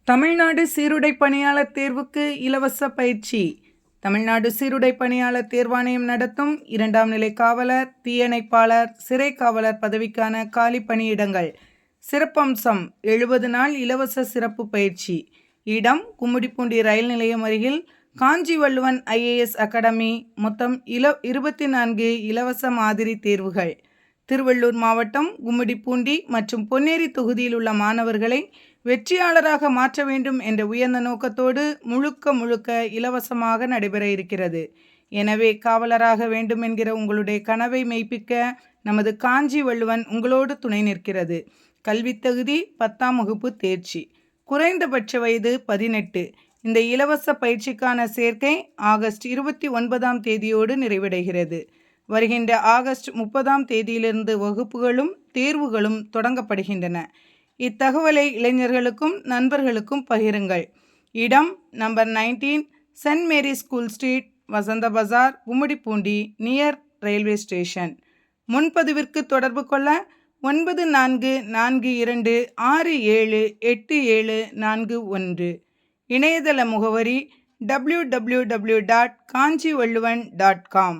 தமிழ்நாடு சீருடை பணியாளர் தேர்வுக்கு இலவச பயிற்சி. தமிழ்நாடு சீருடை பணியாளர் தேர்வாணையம் நடத்தும் 2ஆம் நிலை காவலர், தீயணைப்பாளர், சிறை காவலர் பதவிக்கான காலி பணியிடங்கள். சிறப்பம்சம்: 70 நாள் இலவச சிறப்பு பயிற்சி. இடம்: கும்மிடிப்பூண்டி ரயில் நிலையம் அருகில் காஞ்சி வள்ளுவன் IAS அகாடமி. மொத்தம் 24 இலவச மாதிரி தேர்வுகள். திருவள்ளூர் மாவட்டம் கும்மிடிப்பூண்டி மற்றும் பொன்னேரி தொகுதியில் உள்ள மாணவர்களை வெற்றியாளராக மாற்ற வேண்டும் என்ற உயர்ந்த நோக்கத்தோடு முழுக்க இலவசமாக நடைபெற இருக்கிறது. எனவே காவலராக வேண்டும் என்கிற உங்களுடைய கனவை மெய்ப்பிக்க நமது காஞ்சி வள்ளுவன் உங்களோடு துணை நிற்கிறது. கல்வித் தகுதி 10ஆம் வகுப்பு தேர்ச்சி. குறைந்தபட்ச வயது 18. இந்த இலவச பயிற்சிக்கான சேர்க்கை ஆகஸ்ட் 29ஆம் தேதியோடு நிறைவடைகிறது. வருகின்ற ஆகஸ்ட் 30ஆம் தேதியிலிருந்து வகுப்புகளும் தேர்வுகளும் தொடங்கப்படுகின்றன. இத்தகவலை இளைஞர்களுக்கும் நண்பர்களுக்கும் பகிருங்கள். இடம்: நம்பர் 19, சென்ட் மேரி ஸ்கூல் ஸ்ட்ரீட், வசந்த பஜார், கும்மிடிப்பூண்டி, நியர் ரயில்வே ஸ்டேஷன். முன்பதிவிற்கு தொடர்பு கொள்ள 9442678741. இணையதள முகவரி www.kanjivalluvan.com.